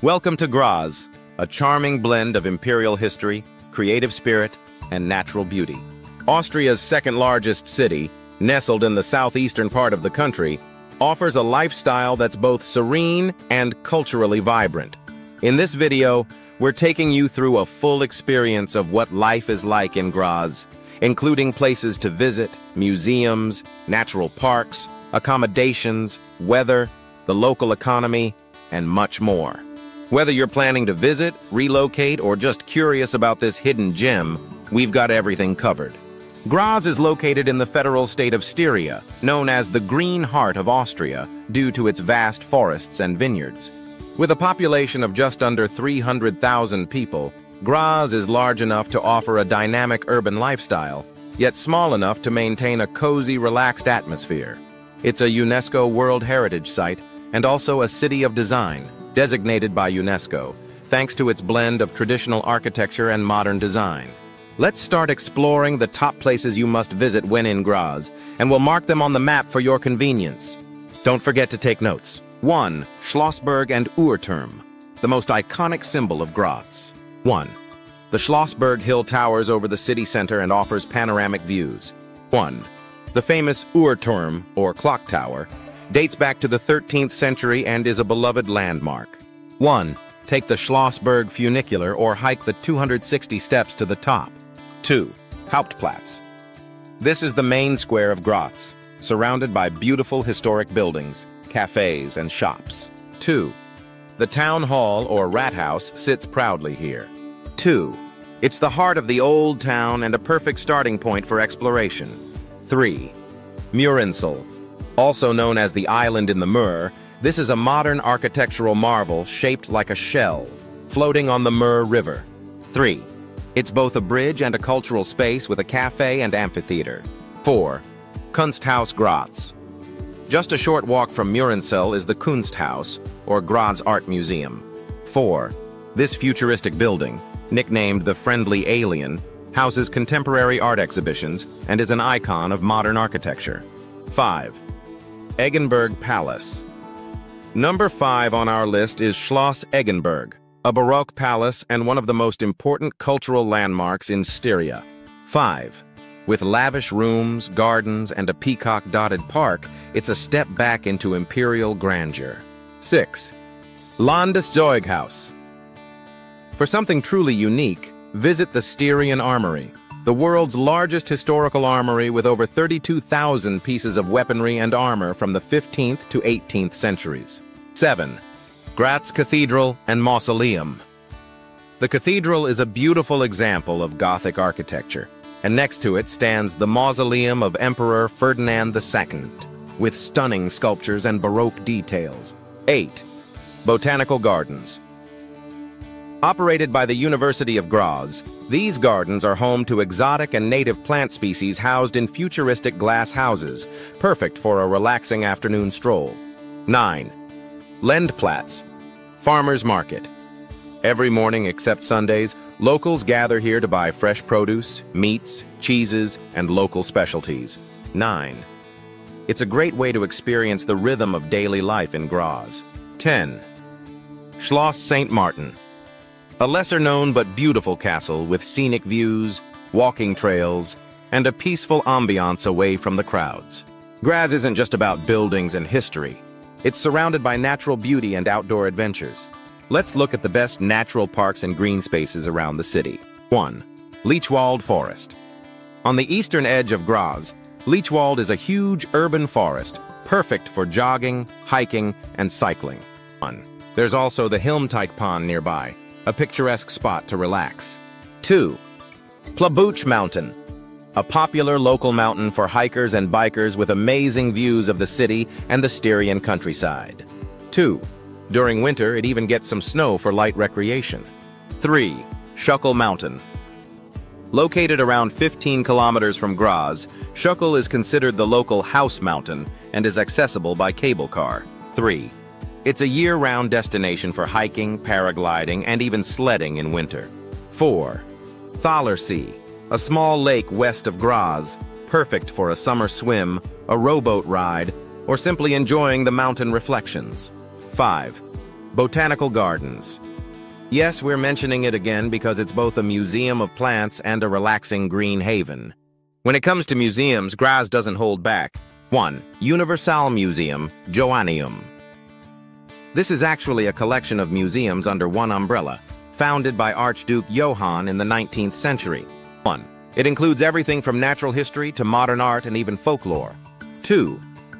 Welcome to Graz, a charming blend of imperial history, creative spirit, and natural beauty. Austria's second-largest city, nestled in the southeastern part of the country, offers a lifestyle that's both serene and culturally vibrant. In this video, we're taking you through a full experience of what life is like in Graz, including places to visit, museums, natural parks, accommodations, weather, the local economy, and much more. Whether you're planning to visit, relocate, or just curious about this hidden gem, we've got everything covered. Graz is located in the federal state of Styria, known as the Green Heart of Austria, due to its vast forests and vineyards. With a population of just under 300,000 people, Graz is large enough to offer a dynamic urban lifestyle, yet small enough to maintain a cozy, relaxed atmosphere. It's a UNESCO World Heritage Site and also a City of Design, designated by UNESCO, thanks to its blend of traditional architecture and modern design. Let's start exploring the top places you must visit when in Graz, and we'll mark them on the map for your convenience. Don't forget to take notes. 1. Schlossberg and Uhrturm, the most iconic symbol of Graz. 1. The Schlossberg Hill towers over the city center and offers panoramic views. 1. The famous Uhrturm, or clock tower, dates back to the 13th century and is a beloved landmark. 1. Take the Schlossberg funicular or hike the 260 steps to the top. 2. Hauptplatz. This is the main square of Graz, surrounded by beautiful historic buildings, cafes, and shops. 2. The town hall or rathaus sits proudly here. 2. It's the heart of the old town and a perfect starting point for exploration. 3. Murinsel. Also known as the Island in the Mur, this is a modern architectural marvel shaped like a shell, floating on the Mur River. 3. It's both a bridge and a cultural space with a cafe and amphitheater. 4. Kunsthaus Graz. Just a short walk from Murinsel is the Kunsthaus, or Graz Art Museum. 4. This futuristic building, nicknamed the Friendly Alien, houses contemporary art exhibitions and is an icon of modern architecture. 5. Eggenberg Palace. Number 5 on our list is Schloss Eggenberg, a Baroque palace and one of the most important cultural landmarks in Styria. 5. With lavish rooms, gardens, and a peacock-dotted park, it's a step back into imperial grandeur. 6. Landeszeughaus. For something truly unique, visit the Styrian Armory, the world's largest historical armory with over 32,000 pieces of weaponry and armor from the 15th to 18th centuries. 7. Graz Cathedral and Mausoleum. The cathedral is a beautiful example of Gothic architecture, and next to it stands the Mausoleum of Emperor Ferdinand II, with stunning sculptures and Baroque details. 8. Botanical Gardens. Operated by the University of Graz, these gardens are home to exotic and native plant species housed in futuristic glass houses, perfect for a relaxing afternoon stroll. 9. Lendplatz, Farmers Market. Every morning except Sundays, locals gather here to buy fresh produce, meats, cheeses, and local specialties. 9. It's a great way to experience the rhythm of daily life in Graz. 10. Schloss St. Martin. A lesser-known but beautiful castle with scenic views, walking trails, and a peaceful ambiance away from the crowds. Graz isn't just about buildings and history. It's surrounded by natural beauty and outdoor adventures. Let's look at the best natural parks and green spaces around the city. 1. Lichwald Forest. On the eastern edge of Graz, Lichwald is a huge urban forest, perfect for jogging, hiking, and cycling. 1. There's also the Hilmteich nearby, a picturesque spot to relax. 2. Plabuch Mountain, a popular local mountain for hikers and bikers with amazing views of the city and the Styrian countryside. 2. During winter, it even gets some snow for light recreation. 3. Schöckl Mountain. Located around 15 kilometers from Graz, Schöckl is considered the local house mountain and is accessible by cable car. 3. It's a year-round destination for hiking, paragliding, and even sledding in winter. 4. Thaler, a small lake west of Graz, perfect for a summer swim, a rowboat ride, or simply enjoying the mountain reflections. 5. Botanical Gardens. Yes, we're mentioning it again because it's both a museum of plants and a relaxing green haven. When it comes to museums, Graz doesn't hold back. 1. Universal Museum, Joanneum. This is actually a collection of museums under one umbrella, founded by Archduke Johann in the 19th century. 1. It includes everything from natural history to modern art and even folklore. 2.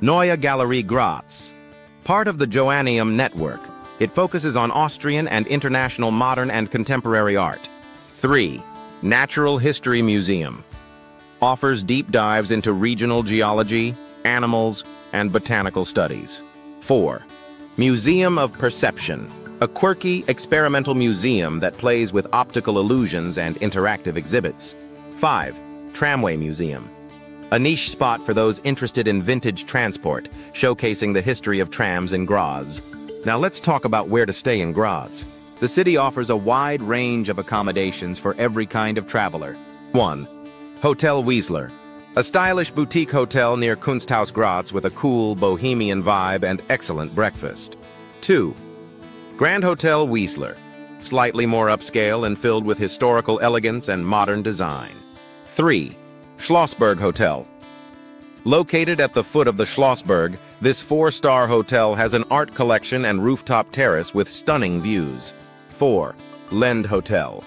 Neue Galerie Graz. Part of the Joanneum network, it focuses on Austrian and international modern and contemporary art. 3. Natural History Museum. Offers deep dives into regional geology, animals, and botanical studies. 4. Museum of Perception. A quirky, experimental museum that plays with optical illusions and interactive exhibits. 5. Tramway Museum. A niche spot for those interested in vintage transport, showcasing the history of trams in Graz. Now let's talk about where to stay in Graz. The city offers a wide range of accommodations for every kind of traveler. 1. Hotel Wiesler. A stylish boutique hotel near Kunsthaus Graz with a cool, bohemian vibe and excellent breakfast. 2. Grand Hotel Wiesler. Slightly more upscale and filled with historical elegance and modern design. 3. Schlossberg Hotel. Located at the foot of the Schlossberg, this 4-star hotel has an art collection and rooftop terrace with stunning views. 4. Lend Hotel.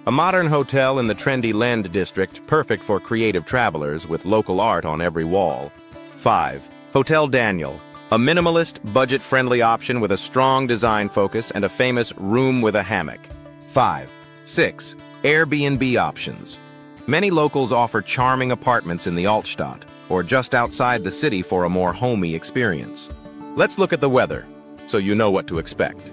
A modern hotel in the trendy Lend district, perfect for creative travelers with local art on every wall. 5. Hotel Daniel. A minimalist, budget-friendly option with a strong design focus and a famous room with a hammock. 5. 6. Airbnb options. Many locals offer charming apartments in the Altstadt, or just outside the city for a more homey experience. Let's look at the weather, so you know what to expect.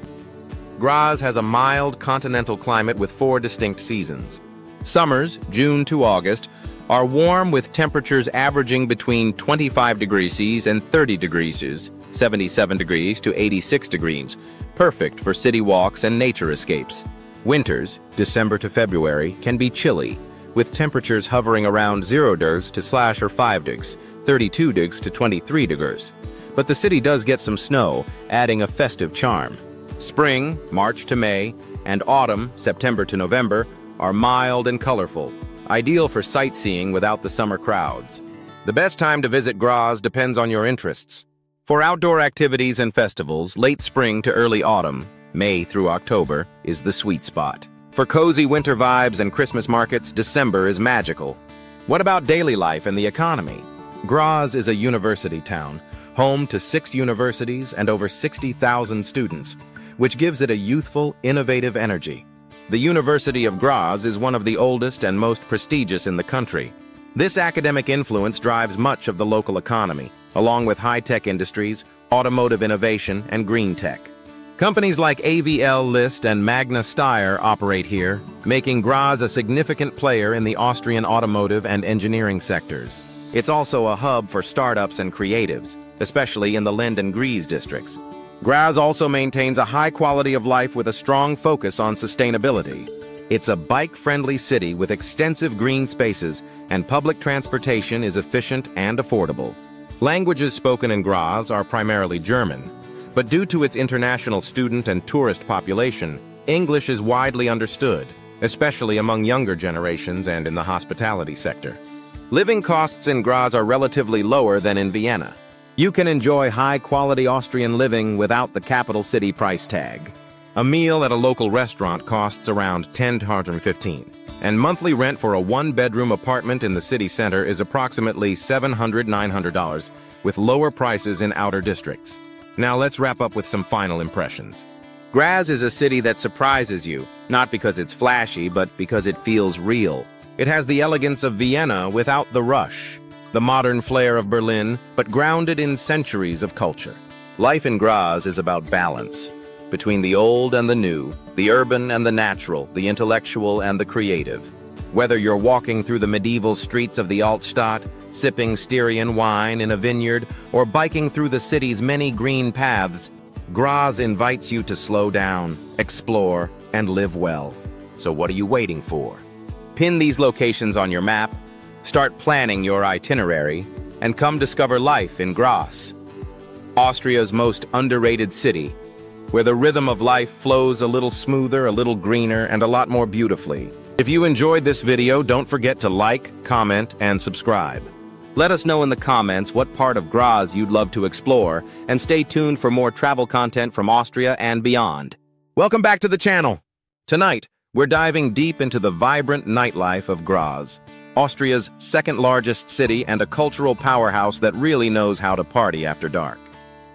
Graz has a mild continental climate with 4 distinct seasons. Summers, June to August, are warm with temperatures averaging between 25 degrees Celsius and 30 degrees Celsius, 77 degrees to 86 degrees, perfect for city walks and nature escapes. Winters, December to February, can be chilly, with temperatures hovering around 0 degrees to /5 degrees, 32 degrees to 23 degrees. But the city does get some snow, adding a festive charm. Spring, March to May, and autumn, September to November, are mild and colorful, ideal for sightseeing without the summer crowds. The best time to visit Graz depends on your interests. For outdoor activities and festivals, late spring to early autumn, May through October, is the sweet spot. For cozy winter vibes and Christmas markets, December is magical. What about daily life and the economy? Graz is a university town, home to 6 universities and over 60,000 students, which gives it a youthful, innovative energy. The University of Graz is one of the oldest and most prestigious in the country. This academic influence drives much of the local economy, along with high-tech industries, automotive innovation, and green tech. Companies like AVL List and Magna Steyr operate here, making Graz a significant player in the Austrian automotive and engineering sectors. It's also a hub for startups and creatives, especially in the Lend and Gries districts. Graz also maintains a high quality of life with a strong focus on sustainability. It's a bike-friendly city with extensive green spaces, and public transportation is efficient and affordable. Languages spoken in Graz are primarily German, but due to its international student and tourist population, English is widely understood, especially among younger generations and in the hospitality sector. Living costs in Graz are relatively lower than in Vienna. You can enjoy high-quality Austrian living without the capital city price tag. A meal at a local restaurant costs around $10.15, and monthly rent for a 1-bedroom apartment in the city center is approximately $700–900, with lower prices in outer districts. Now let's wrap up with some final impressions. Graz is a city that surprises you, not because it's flashy, but because it feels real. It has the elegance of Vienna without the rush, the modern flair of Berlin, but grounded in centuries of culture. Life in Graz is about balance, between the old and the new, the urban and the natural, the intellectual and the creative. Whether you're walking through the medieval streets of the Altstadt, sipping Styrian wine in a vineyard, or biking through the city's many green paths, Graz invites you to slow down, explore, and live well. So what are you waiting for? Pin these locations on your map, start planning your itinerary, and come discover life in Graz, Austria's most underrated city. where the rhythm of life flows a little smoother, a little greener, and a lot more beautifully. If you enjoyed this video, don't forget to like, comment, and subscribe. Let us know in the comments what part of Graz you'd love to explore, and stay tuned for more travel content from Austria and beyond. Welcome back to the channel. Tonight, we're diving deep into the vibrant nightlife of Graz, Austria's second-largest city and a cultural powerhouse that really knows how to party after dark.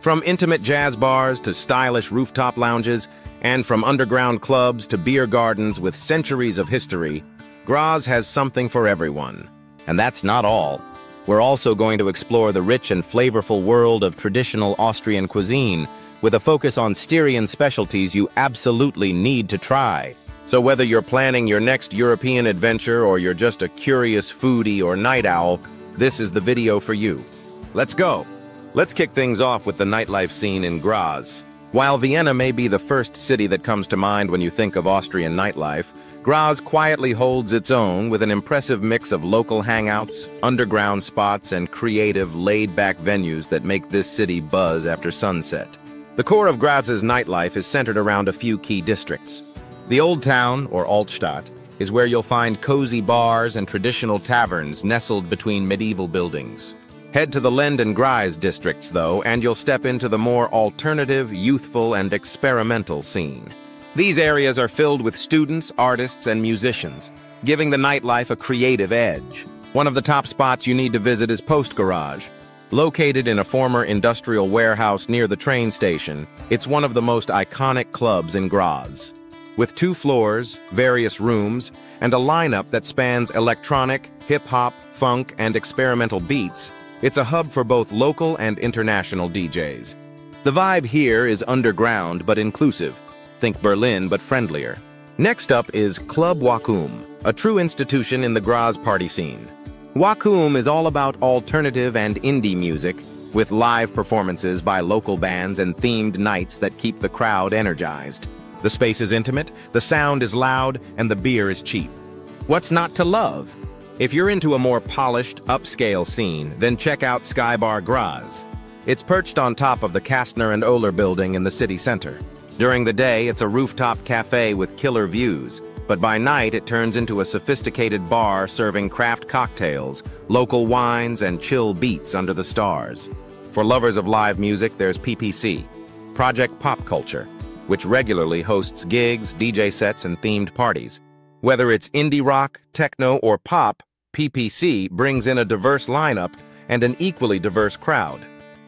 From intimate jazz bars to stylish rooftop lounges, and from underground clubs to beer gardens with centuries of history, Graz has something for everyone. And that's not all. We're also going to explore the rich and flavorful world of traditional Austrian cuisine, with a focus on Styrian specialties you absolutely need to try. So whether you're planning your next European adventure or you're just a curious foodie or night owl, this is the video for you. Let's go! Let's kick things off with the nightlife scene in Graz. While Vienna may be the first city that comes to mind when you think of Austrian nightlife, Graz quietly holds its own with an impressive mix of local hangouts, underground spots, and creative, laid-back venues that make this city buzz after sunset. The core of Graz's nightlife is centered around a few key districts. The Old Town, or Altstadt, is where you'll find cozy bars and traditional taverns nestled between medieval buildings. Head to the Lend and Graz districts, though, and you'll step into the more alternative, youthful, and experimental scene. These areas are filled with students, artists, and musicians, giving the nightlife a creative edge. One of the top spots you need to visit is Post Garage. Located in a former industrial warehouse near the train station, it's one of the most iconic clubs in Graz. With 2 floors, various rooms, and a lineup that spans electronic, hip-hop, funk, and experimental beats, it's a hub for both local and international DJs. The vibe here is underground but inclusive. Think Berlin but friendlier. Next up is Club Wakum, a true institution in the Graz party scene. Wakum is all about alternative and indie music, with live performances by local bands and themed nights that keep the crowd energized. The space is intimate, the sound is loud, and the beer is cheap. What's not to love? If you're into a more polished, upscale scene, then check out Sky Bar Graz. It's perched on top of the Kastner and Oehler building in the city center. During the day, it's a rooftop cafe with killer views, but by night it turns into a sophisticated bar serving craft cocktails, local wines, and chill beats under the stars. For lovers of live music, there's PPC, Project Pop Culture, which regularly hosts gigs, DJ sets, and themed parties. Whether it's indie rock, techno, or pop, PPC brings in a diverse lineup and an equally diverse crowd.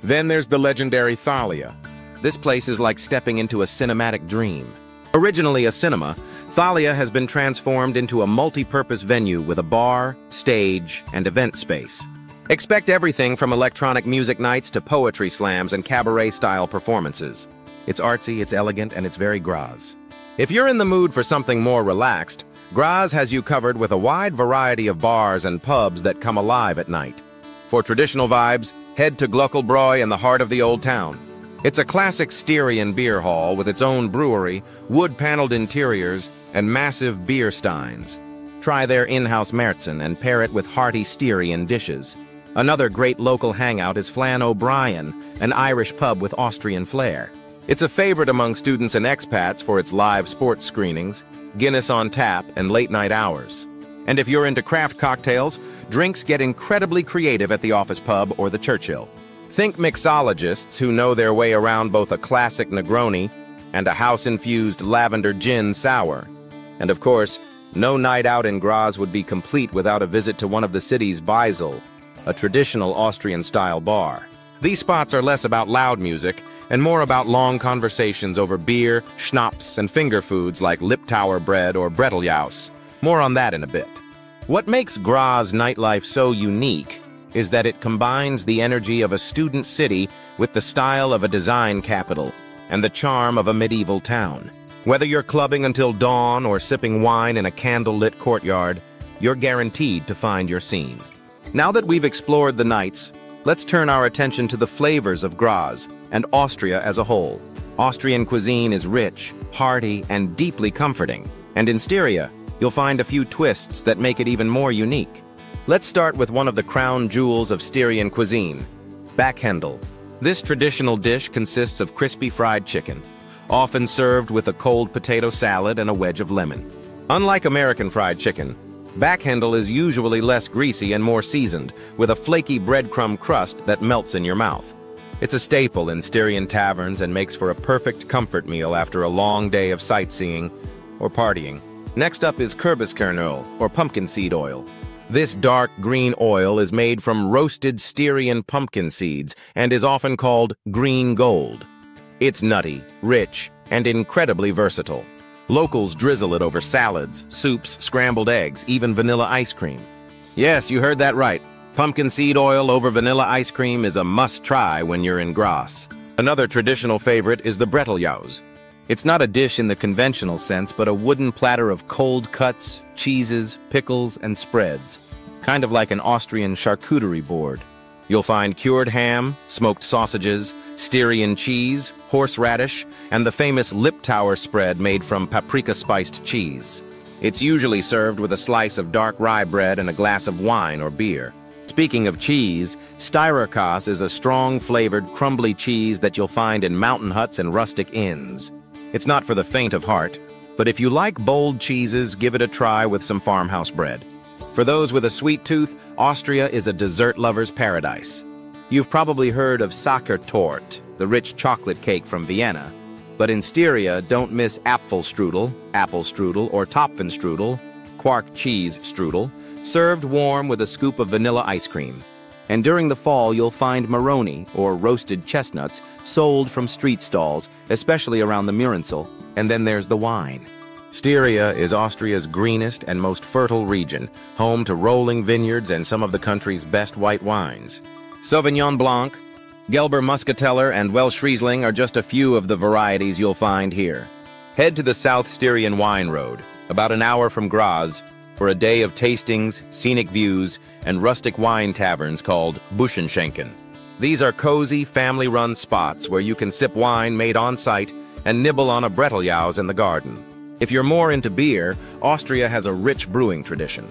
Then there's the legendary Thalia. This place is like stepping into a cinematic dream. Originally a cinema, Thalia has been transformed into a multi-purpose venue with a bar, stage, and event space. Expect everything from electronic music nights to poetry slams and cabaret-style performances. It's artsy, it's elegant, and it's very Graz. If you're in the mood for something more relaxed, Graz has you covered with a wide variety of bars and pubs that come alive at night. For traditional vibes, head to Glockelbräu in the heart of the Old Town. It's a classic Styrian beer hall with its own brewery, wood-paneled interiors, and massive beer steins. Try their in-house Märzen and pair it with hearty Styrian dishes. Another great local hangout is Flann O'Brien, an Irish pub with Austrian flair. It's a favorite among students and expats for its live sports screenings, Guinness on tap, and late-night hours. And if you're into craft cocktails, drinks get incredibly creative at the Office Pub or the Churchill. Think mixologists who know their way around both a classic Negroni and a house-infused lavender gin sour. And of course, no night out in Graz would be complete without a visit to one of the city's Beisel, a traditional Austrian-style bar. These spots are less about loud music and more about long conversations over beer, schnapps, and finger foods like Liptauer bread or Bretteljaus. More on that in a bit. What makes Graz nightlife so unique is that it combines the energy of a student city with the style of a design capital and the charm of a medieval town. Whether you're clubbing until dawn or sipping wine in a candle-lit courtyard, you're guaranteed to find your scene. Now that we've explored the nights, let's turn our attention to the flavors of Graz and Austria as a whole. Austrian cuisine is rich, hearty, and deeply comforting. And in Styria, you'll find a few twists that make it even more unique. Let's start with one of the crown jewels of Styrian cuisine, Backhendel. This traditional dish consists of crispy fried chicken, often served with a cold potato salad and a wedge of lemon. Unlike American fried chicken, backhandle is usually less greasy and more seasoned, with a flaky breadcrumb crust that melts in your mouth. It's a staple in Styrian taverns and makes for a perfect comfort meal after a long day of sightseeing or partying. Next up is kürbiskernöl, or pumpkin seed oil. This dark green oil is made from roasted Styrian pumpkin seeds and is often called green gold. It's nutty, rich, and incredibly versatile. Locals drizzle it over salads, soups, scrambled eggs, even vanilla ice cream. Yes, you heard that right. Pumpkin seed oil over vanilla ice cream is a must-try when you're in Graz. Another traditional favorite is the bretteljaus. It's not a dish in the conventional sense, but a wooden platter of cold cuts, cheeses, pickles, and spreads, kind of like an Austrian charcuterie board. You'll find cured ham, smoked sausages, Styrian cheese, horseradish, and the famous Liptauer spread made from paprika-spiced cheese. It's usually served with a slice of dark rye bread and a glass of wine or beer. Speaking of cheese, Styrian is a strong-flavored, crumbly cheese that you'll find in mountain huts and rustic inns. It's not for the faint of heart, but if you like bold cheeses, give it a try with some farmhouse bread. For those with a sweet tooth, Austria is a dessert lover's paradise. You've probably heard of Sachertorte, the rich chocolate cake from Vienna. But in Styria, don't miss Apfelstrudel, apple strudel, or Topfenstrudel, quark cheese strudel, served warm with a scoop of vanilla ice cream. And during the fall, you'll find maroni, or roasted chestnuts, sold from street stalls, especially around the Murinsel. And then there's the wine. Styria is Austria's greenest and most fertile region, home to rolling vineyards and some of the country's best white wines. Sauvignon Blanc, Gelber Muscateller, and Welsh Riesling are just a few of the varieties you'll find here. Head to the South Styrian Wine Road, about an hour from Graz, for a day of tastings, scenic views, and rustic wine taverns called Buschenschenken. These are cozy, family-run spots where you can sip wine made on-site and nibble on a bretteljaus in the garden. If you're more into beer, Austria has a rich brewing tradition.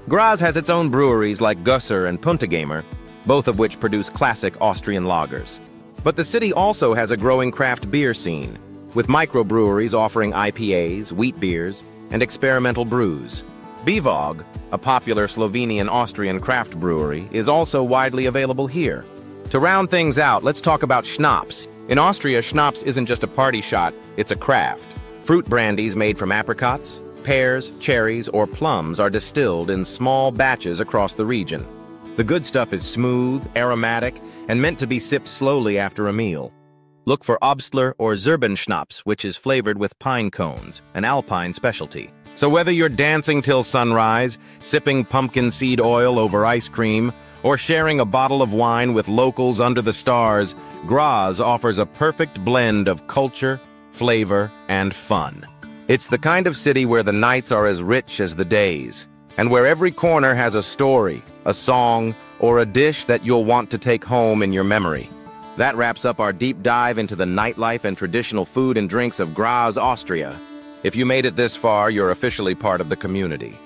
Graz has its own breweries like Gösser and Puntigamer, both of which produce classic Austrian lagers. But the city also has a growing craft beer scene, with microbreweries offering IPAs, wheat beers, and experimental brews. Bivog, a popular Slovenian-Austrian craft brewery, is also widely available here. To round things out, let's talk about schnapps. In Austria, schnapps isn't just a party shot, it's a craft. Fruit brandies made from apricots, pears, cherries, or plums are distilled in small batches across the region. The good stuff is smooth, aromatic, and meant to be sipped slowly after a meal. Look for Obstler or Zerbenschnaps, which is flavored with pine cones, an alpine specialty. So whether you're dancing till sunrise, sipping pumpkin seed oil over ice cream, or sharing a bottle of wine with locals under the stars, Graz offers a perfect blend of culture, flavor, and fun. It's the kind of city where the nights are as rich as the days, and where every corner has a story, a song, or a dish that you'll want to take home in your memory. That wraps up our deep dive into the nightlife and traditional food and drinks of Graz, Austria. If you made it this far, you're officially part of the community.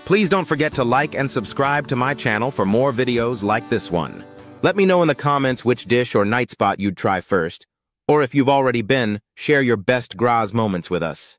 Please don't forget to like and subscribe to my channel for more videos like this one. Let me know in the comments which dish or night spot you'd try first, or if you've already been, share your best Graz moments with us.